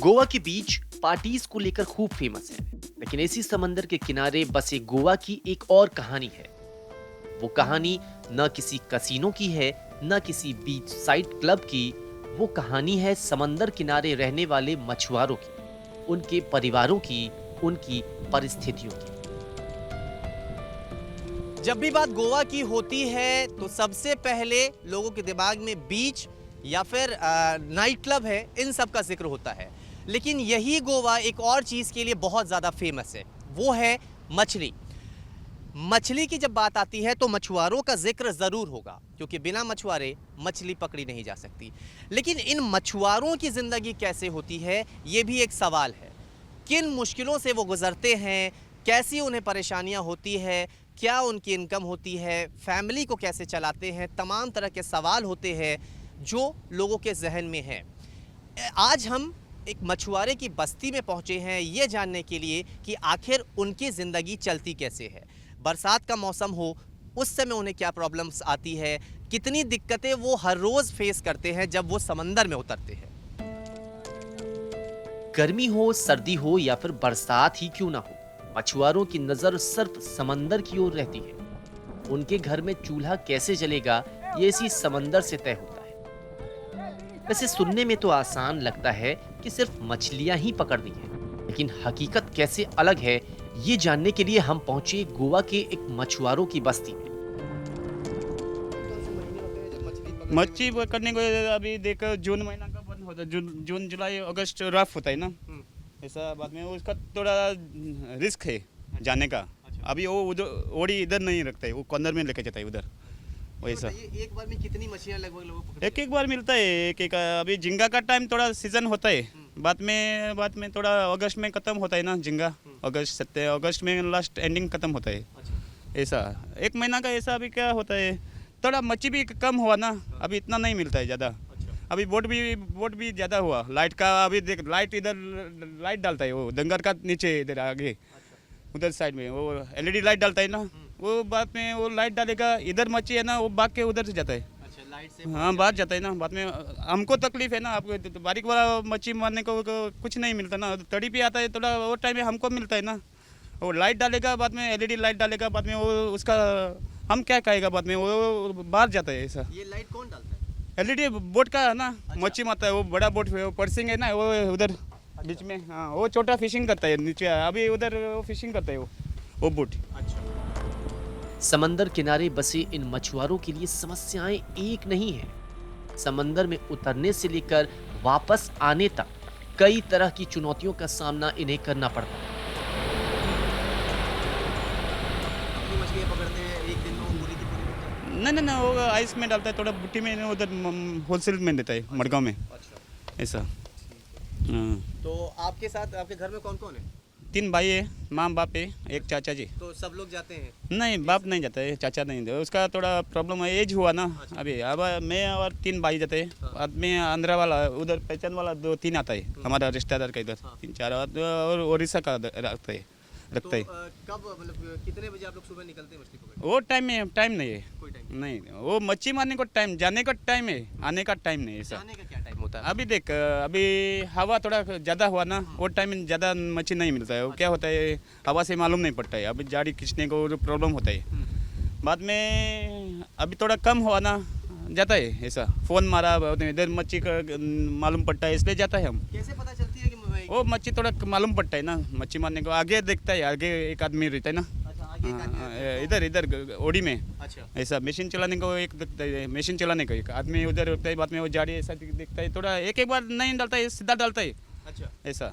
गोवा के बीच पार्टीज को लेकर खूब फेमस है, लेकिन इसी समंदर के किनारे बसे गोवा की एक और कहानी है। वो कहानी न किसी कसीनो की है, न किसी बीच साइड क्लब की। वो कहानी है समंदर किनारे रहने वाले मछुआरों की, उनके परिवारों की, उनकी परिस्थितियों की। जब भी बात गोवा की होती है तो सबसे पहले लोगों के दिमाग में बीच या फिर नाइट क्लब है, इन सब का जिक्र होता है। लेकिन यही गोवा एक और चीज़ के लिए बहुत ज़्यादा फेमस है, वो है मछली। मछली की जब बात आती है तो मछुआरों का जिक्र ज़रूर होगा, क्योंकि बिना मछुआरे मछली पकड़ी नहीं जा सकती। लेकिन इन मछुआरों की ज़िंदगी कैसे होती है, ये भी एक सवाल है। किन मुश्किलों से वो गुज़रते हैं, कैसी उन्हें परेशानियां होती है, क्या उनकी इनकम होती है, फैमिली को कैसे चलाते हैं, तमाम तरह के सवाल होते हैं जो लोगों के जहन में हैं। आज हम एक मछुआरे की बस्ती में पहुंचे हैं ये जानने के लिए कि आखिर उनकी ज़िंदगी चलती कैसे है। बरसात का मौसम हो उस समय उन्हें क्या प्रॉब्लम्स आती है, कितनी दिक्कतें वो हर रोज़ फेस करते हैं जब वो समंदर में उतरते हैं। गर्मी हो, सर्दी हो या फिर बरसात ही क्यों ना हो, मछुआरों की नजर सिर्फ समंदर की ओर रहती है। उनके घर में चूल्हा कैसे जलेगा, ये इसी समंदर से तय होता है। वैसे सुनने में तो आसान लगता है कि सिर्फ मछलियां ही पकड़नी है, लेकिन हकीकत कैसे अलग है, ये जानने के लिए हम पहुंचे गोवा के एक मछुआरों की बस्ती में। मच्छी पकड़ने को अभी देखो जून महीना का बंद होता है, जून जुलाई अगस्त रफ होता है ना, ऐसा बाद में उसका थोड़ा रिस्क है जाने का। अभी वो उधर ओड़ी इधर नहीं रखता है, वो कॉर्नर में लेके जाता है उधर वैसा। एक बार में कितनी मछलियां लगभग एक बार मिलता है, एक अभी झींगा का टाइम थोड़ा सीजन होता है, बाद में थोड़ा अगस्त में ख़त्म होता है ना झींगा, अगस्त में लास्ट एंडिंग ख़त्म होता है। ऐसा एक महीना का ऐसा अभी क्या होता है, थोड़ा मच्छी भी कम हुआ ना, अभी इतना नहीं मिलता है ज़्यादा। अभी बोट भी ज़्यादा हुआ, लाइट का अभी देख, लाइट इधर लाइट डालता है वो दंगर का नीचे इधर आगे उधर साइड में वो एलईडी लाइट डालता है ना, वो बाद में वो लाइट डालेगा, इधर मच्छी है ना वो भाग के उधर से जाता है। लाइट से हाँ बाहर जाता है ना, बाद में हमको तकलीफ है ना, आपको तो बारीक वाला मच्छी मारने को कुछ नहीं मिलता ना, तड़ी भी आता है थोड़ा, वो टाइम में हमको मिलता है ना। वो लाइट डालेगा, बाद में एलईडी लाइट डालेगा, बाद में वो उसका हम क्या कहेगा, बाद में वो बाहर जाता है। ऐसा ये लाइट कौन डालता है? एलईडी बोट का है ना, मच्छी मारता है वो बड़ा बोट, वो पर्सिंग है ना वो उधर बीच में। हाँ वो छोटा फिशिंग करता है नीचे, अभी उधर वो फिशिंग करता है वो बोट। समंदर किनारे बसे इन मछुआरों के लिए समस्याएं एक नहीं है। समंदर में उतरने से लेकर वापस आने तक कई तरह की चुनौतियों का सामना इन्हें करना पड़ता है। मछलियां पकड़ते हैं एक दिन में पूरी की पूरी? नहीं, वो आइस में डालता है, थोड़ा बुट्टी में उधर होलसेल में देता है मडगांव में। ऐसा। हाँ। तो आपके साथ आपके घर में कौन कौन है? 3 भाई है, माँ बाप है, एक चाचा जी। तो सब लोग जाते हैं? नहीं बाप नहीं जाता है, चाचा नहीं जाता, उसका थोड़ा प्रॉब्लम है, एज हुआ ना अभी। अब मैं और 3 भाई जाते हैं, बाद में आंध्रा वाला उधर पहचान वाला 2-3 आता है, हमारा रिश्तेदार का इधर 3-4, और उड़ीसा का रखता है। तो कब मतलब कितने बजे आप लोग सुबह निकलते हैं मछली पकड़ने? वो टाइम नहीं है, कोई टाइम नहीं, वो मच्छी मारने को टाइम, जाने का टाइम है, आने का टाइम नहीं। ऐसा जाने का क्या टाइम होता है? अभी देख, अभी हवा थोड़ा ज़्यादा हुआ ना, वो टाइम में ज़्यादा मच्छी नहीं मिलता है। वो क्या होता है, हवा से मालूम नहीं पड़ता है, अभी जाड़ी खींचने को प्रॉब्लम होता है। बाद में अभी थोड़ा कम हुआ ना, जाता है। ऐसा फ़ोन मारा, इधर मच्छी का मालूम पड़ता है, इसलिए जाता है हम। कैसे पता चलती है कि वो मच्छी थोड़ा मालूम पड़ता है ना, मच्छी मारने को आगे देखता है, आगे एक आदमी रहता है ना। अच्छा, आगे एक आदमी रहता है। इधर ओडी में। अच्छा। ऐसा मशीन चलाने को एक दिखता है, मशीन चलाने को एक आदमी उधर होता है, बाद में वो जाड़ी ऐसा दिखता है, थोड़ा एक बार नहीं डालता है, सीधा डालता है। अच्छा। ऐसा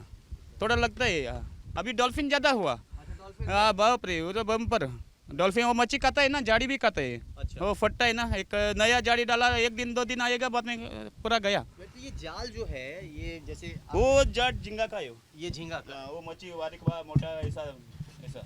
थोड़ा लगता है। अभी डॉल्फिन ज़्यादा हुआ। अच्छा, डॉल्फिन। हाँ बाप रे, वो तो बम्पर डॉल्फिन, वो मच्छी खाता है ना, जाड़ी भी खाता है। अच्छा। वो फटता है ना, एक नया जाड़ी डाला, 1 दिन 2 दिन आएगा, बाद में पूरा गया। वैसे ये जाल जो है, ये जैसे वो जाट झींगा का है, ये झींगा का। वो मच्छी बारीक मोटा ऐसा ऐसा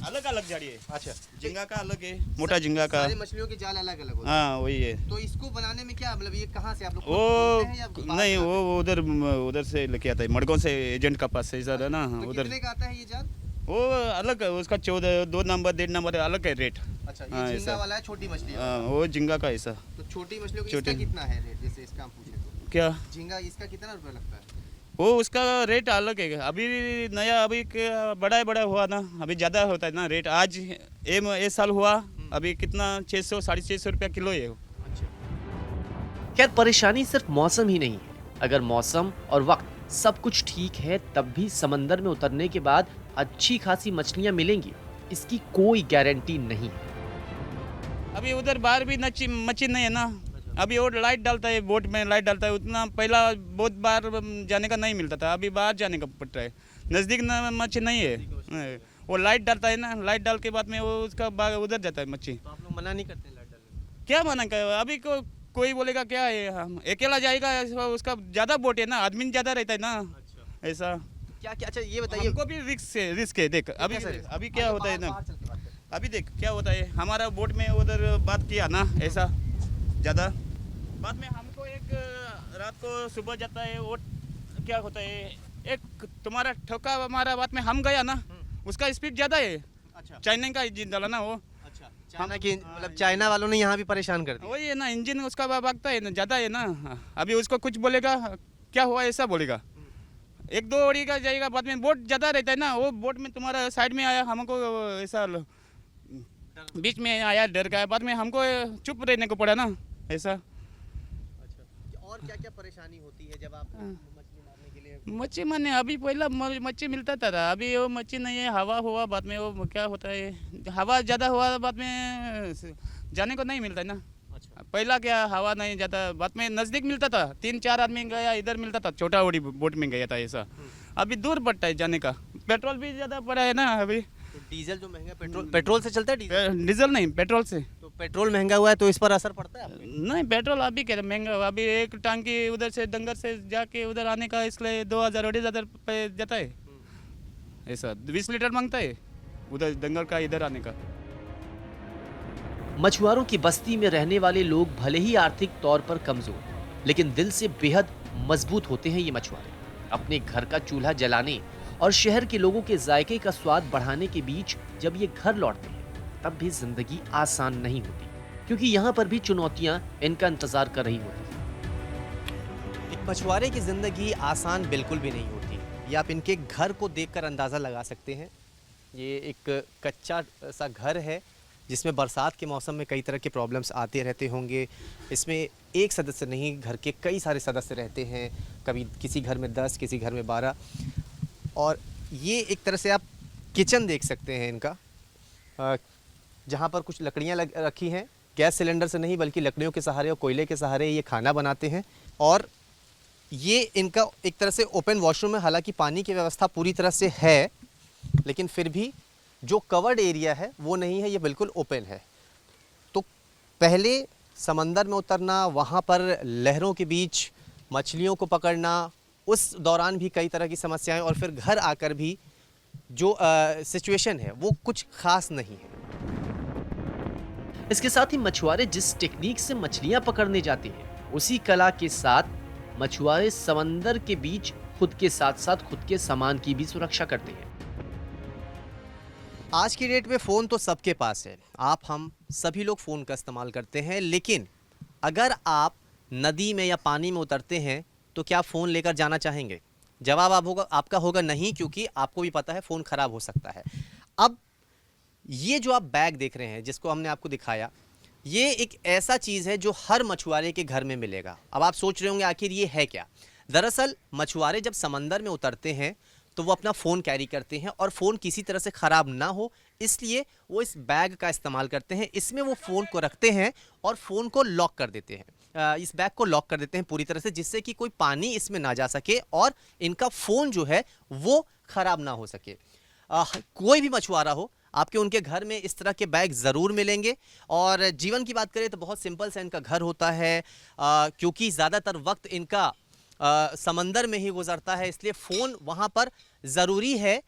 अलग अलग जाड़ी है। अच्छा, झींगा का अलग है, मोटा झींगा का। सारी मछलियों के जाल अलग अलग होते हैं। हाँ वही है। तो इसको बनाने में क्या मतलब, ये कहाँ से आप लोग खुद वो खोलते हैं या बाहर नहीं, से लाते वो उधर से लेके आता है, मडगांव से एजेंट का पास से ज़्यादा ना। हैं? तो उधर कितने का आता है ये जाल? वो अलग है, उसका 14 2 नंबर 1.5 नंबर अलग है रेट। अच्छा, हाँ, ये झींगा ऐसा। वाला है, छोटी मछली है। हाँ, वो झींगा का ऐसा। तो छोटी मछलियों का छोटे- इसका कितना है रेट, जैसे इसका हम पूछे तो? क्या झींगा इसका कितना रुपया लगता है? वो उसका रेट अलग है। अभी नया अभी बड़ा हुआ ना, अभी ज़्यादा होता है ना रेट। आज ये साल हुआ अभी कितना 600 650 रुपया किलो है। खैर परेशानी सिर्फ मौसम ही नहीं है। अगर मौसम और वक्त सब कुछ ठीक है तब भी समंदर में उतरने के बाद अच्छी खासी मछलियां मिलेंगी, इसकी कोई गारंटी नहीं है। अभी उधर बाहर भी मच्छी नहीं है ना। अभी वो लाइट डालता है, बोट में लाइट डालता है। उतना पहला बहुत बार जाने का नहीं मिलता था, अभी बाहर जाने का पड़ता है। नज़दीक ना मच्छी नहीं है, वो लाइट डालता है ना, लाइट डाल के बाद में वो उसका उधर जाता है मच्छी। तो आप लोग मना नहीं करते लाइट डालने? क्या मना कर, अभी कोई बोलेगा क्या है, हम अकेला जाएगा, उसका ज़्यादा बोट है ना, आदमी ज़्यादा रहता है ना। अच्छा। ऐसा क्या क्या? अच्छा ये बताइए। हमको भी रिस्क है। देख अभी कैसा risk? अभी क्या होता है ना, बाहर चल के बात करते हैं। अभी देख क्या होता है। हमारा बोट में उधर बात किया ना ऐसा ज़्यादा, बाद में हमको एक रात को सुबह जाता है वो क्या होता है, एक तुम्हारा ठोका हमारा बात में हम गया ना, उसका स्पीड ज़्यादा है। अच्छा चाइना का इंजन डाला ना वो, अच्छा। चाइना की मतलब चाइना वालों ने यहाँ भी परेशान कर दिया। वही है ना, इंजन उसका भागता है ना, ज़्यादा है ना। अभी उसको कुछ बोलेगा क्या हुआ ऐसा बोलेगा, एक दो ओड़ी का जाएगा, बाद में बोट ज़्यादा रहता है ना, वो बोट में तुम्हारा साइड में आया, हमको ऐसा बीच में आया, डर गया, बाद में हमको चुप रहने को पड़ा ना ऐसा। अच्छा। और क्या क्या परेशानी होती है जब आप मछली मारने के लिए? मच्छी मारने अभी पहला मच्छी मिलता था, अभी वो मच्छी नहीं है। हवा हुआ बाद में वो क्या होता है, हवा ज़्यादा हुआ बाद में जाने को नहीं मिलता है ना। अच्छा। पहला क्या हवा नहीं जाता, बाद में नज़दीक मिलता था, 3-4 आदमी गया इधर मिलता था, छोटा बड़ी बोट में गया था ऐसा। अभी दूर पड़ता है जाने का, पेट्रोल भी ज़्यादा पड़ा है ना अभी। तो डीजल जो महंगा, पेट्रोल से चलता है डीजल? डीजल नहीं, पेट्रोल से। तो पेट्रोल महंगा हुआ है तो इस पर असर पड़ता है आपके? नहीं, पेट्रोल अभी क्या महंगा हुआ, अभी एक टांकी उधर से डंगर से जाके उधर आने का इसलिए 2000-2500 रुपये जाता है ऐसा। 20 लीटर मांगता है उधर डंगर का इधर आने का। मछुआरों की बस्ती में रहने वाले लोग भले ही आर्थिक तौर पर कमजोर, लेकिन दिल से बेहद मजबूत होते हैं ये मछुआरे। अपने घर का चूल्हा जलाने और शहर के लोगों के जायके का स्वाद बढ़ाने के बीच जब ये घर लौटते हैं तब भी जिंदगी आसान नहीं होती, क्योंकि यहाँ पर भी चुनौतियाँ इनका इंतजार कर रही होती हैं। एक मछुआरे की ज़िंदगी आसान बिल्कुल भी नहीं होती। ये आप इनके घर को देखकर अंदाज़ा लगा सकते हैं। ये एक कच्चा सा घर है जिसमें बरसात के मौसम में कई तरह के प्रॉब्लम्स आते रहते होंगे। इसमें एक सदस्य नहीं, घर के कई सारे सदस्य रहते हैं, कभी किसी घर में 10, किसी घर में 12। और ये एक तरह से आप किचन देख सकते हैं इनका, जहाँ पर कुछ लकड़ियाँ रखी हैं। गैस सिलेंडर से नहीं बल्कि लकड़ियों के सहारे और कोयले के सहारे ये खाना बनाते हैं। और ये इनका एक तरह से ओपन वॉशरूम है। हालांकि पानी की व्यवस्था पूरी तरह से है, लेकिन फिर भी जो कवर्ड एरिया है वो नहीं है, ये बिल्कुल ओपन है। तो पहले समंदर में उतरना, वहाँ पर लहरों के बीच मछलियों को पकड़ना, उस दौरान भी कई तरह की समस्याएं, और फिर घर आकर भी जो सिचुएशन है वो कुछ खास नहीं है। इसके साथ ही मछुआरे जिस टेक्निक से मछलियां पकड़ने जाते हैं, उसी कला के साथ मछुआरे समंदर के बीच खुद के साथ साथ खुद के सामान की भी सुरक्षा करते हैं। आज की डेट में फ़ोन तो सबके पास है, हम सभी लोग फ़ोन का इस्तेमाल करते हैं। लेकिन अगर आप नदी में या पानी में उतरते हैं तो क्या फ़ोन लेकर जाना चाहेंगे? जवाब आपका होगा नहीं, क्योंकि आपको भी पता है फ़ोन ख़राब हो सकता है। अब ये जो आप बैग देख रहे हैं, जिसको हमने आपको दिखाया, ये एक ऐसा चीज़ है जो हर मछुआरे के घर में मिलेगा। अब आप सोच रहे होंगे आखिर ये है क्या? दरअसल मछुआरे जब समंदर में उतरते हैं तो वो अपना फ़ोन कैरी करते हैं, और फ़ोन किसी तरह से ख़राब ना हो इसलिए वो इस बैग का इस्तेमाल करते हैं। इसमें वो फ़ोन को रखते हैं और फ़ोन को लॉक कर देते हैं। इस बैग को लॉक कर देते हैं पूरी तरह से, जिससे कि कोई पानी इसमें ना जा सके और इनका फ़ोन जो है वो ख़राब ना हो सके। कोई भी मछुआरा हो, आपके उनके घर में इस तरह के बैग ज़रूर मिलेंगे। और जीवन की बात करें तो बहुत सिंपल सा इनका घर होता है, क्योंकि ज़्यादातर वक्त इनका समंदर में ही गुजरता है, इसलिए फ़ोन वहाँ पर ज़रूरी है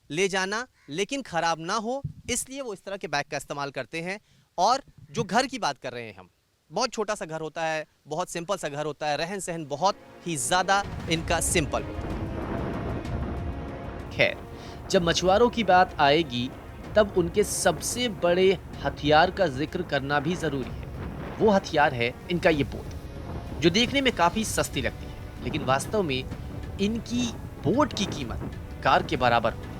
ले जाना, लेकिन ख़राब ना हो इसलिए वो इस तरह के बैग का इस्तेमाल करते हैं। और जो घर की बात कर रहे हैं हम, बहुत छोटा सा घर होता है, बहुत सिंपल सा घर होता है, रहन सहन बहुत ही ज़्यादा इनका सिंपल होता है। खैर, जब मछुआरों की बात आएगी तब उनके सबसे बड़े हथियार का जिक्र करना भी ज़रूरी है। वो हथियार है इनका ये बोट। जो देखने में काफी सस्ती लगती है, लेकिन वास्तव में इनकी बोट की कीमत कार के बराबर होती है।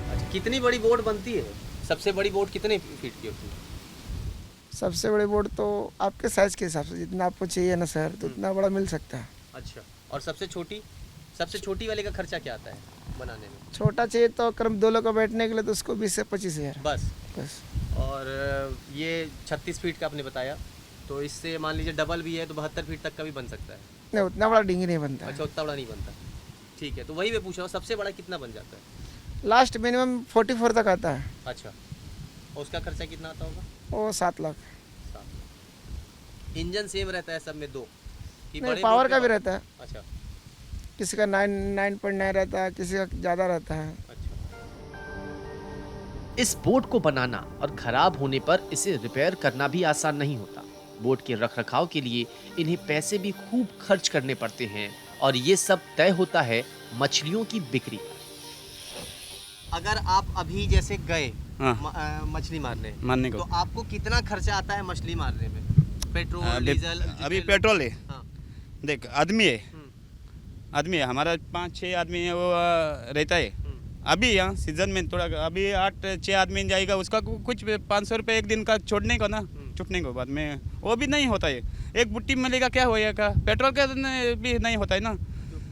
अच्छा, कितनी बड़ी बोट बनती है? सबसे बड़ी बोट कितने फीट की होती है? सबसे बड़ी बोट तो आपके साइज के हिसाब से जितना आपको चाहिए ना सर, तो उतना बड़ा मिल सकता है। अच्छा, और सबसे छोटी? सबसे छोटी वाले का खर्चा क्या आता है बनाने में? छोटा चाहिए तो क्रम 2 लोग को बैठने के लिए तो उसको 20 से 25 हज़ार बस। बस। और ये 36 फीट का आपने बताया, तो इससे मान लीजिए डबल भी है तो 72 फीट तक का भी बन सकता है। नहीं, उतना बड़ा डिंगी नहीं बनता है। अच्छा, उतना बड़ा नहीं बनता। ठीक है, तो वही मैं पूछ रहा हूँ, सबसे बड़ा कितना बन जाता है? लास्ट मिनिमम 44 तक आता है। अच्छा, और उसका खर्चा कितना आता होगा? वो 7 लाख। इंजन सेम रहता है सब में दो कि नहीं, बड़े पावर बोट का के भी रहता है। अच्छा किसी का 9.9 रहता है, किसी का ज़्यादा रहता है। अच्छा। इस बोट को बनाना और खराब होने पर इसे रिपेयर करना भी आसान नहीं होता। बोट के रखरखाव के लिए इन्हें पैसे भी खूब खर्च करने पड़ते हैं और ये सब तय होता है मछलियों की बिक्री पर। अगर आप अभी जैसे गए हाँ। मछली मारने मारने तो को आपको कितना खर्चा आता है मछली मारने में? Petrol, diesel? अभी पेट्रोल है, हाँ। देख आदमी है, हमारा 5-6 आदमी है, वो रहता है। अभी यहाँ सीजन में थोड़ा अभी 8-6 आदमी जाएगा, उसका कुछ 500 रुपये एक दिन का छोड़ने को ना, छूटने को बाद में वो भी नहीं होता है। एक बुट्टी मिलेगा क्या होएगा, पेट्रोल का भी नहीं होता है ना।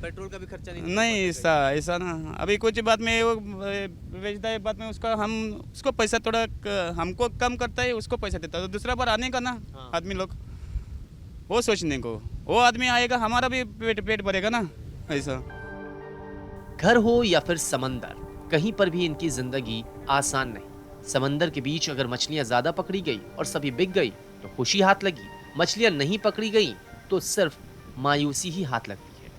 पेट्रोल का भी खर्चा नहीं ऐसा ना, अभी कुछ बाद में वो बेचता है, बाद में उसका हम उसको पैसा थोड़ा हमको कम करता है, उसको पैसा देता है, तो दूसरा बार आने का ना। हाँ। आदमी लोग वो सोचने को, वो आदमी आएगा हमारा भी पेट भरेगा ना, ऐसा। घर हो या फिर समंदर, कहीं पर भी इनकी जिंदगी आसान नहीं। समंदर के बीच अगर मछलियां ज्यादा पकड़ी गई और सभी बिक गई तो खुशी हाथ लगी, मछलियां नहीं पकड़ी गई तो सिर्फ मायूसी ही हाथ लगती है।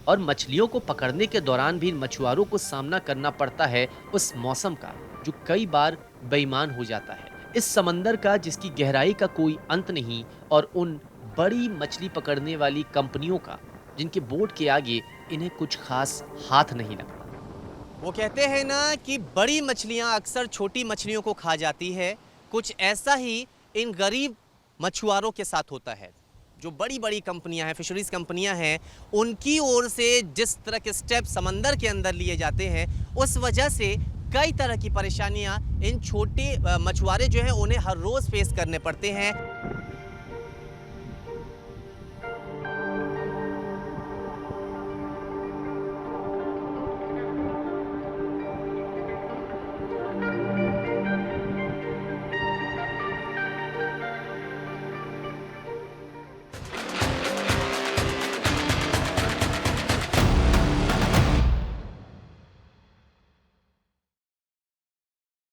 और मछलियों को पकड़ने के दौरान भी इन मछुआरों को सामना करना पड़ता है उस मौसम का जो कई बार बेईमान हो जाता है। इस समंदर का जिसकी गहराई का कोई अंत नहीं, और उन बड़ी मछली पकड़ने वाली कंपनियों का जिनके बोट के आगे इन्हें कुछ खास हाथ नहीं लगता। वो कहते हैं ना कि बड़ी मछलियां अक्सर छोटी मछलियों को खा जाती है, कुछ ऐसा ही इन गरीब मछुआरों के साथ होता है। जो बड़ी बड़ी कंपनियां हैं, फिशरीज कंपनियां हैं, उनकी ओर से जिस तरह के स्टेप समंदर के अंदर लिए जाते हैं, उस वजह से कई तरह की परेशानियां इन छोटे मछुआरे जो हैं उन्हें हर रोज़ फेस करने पड़ते हैं।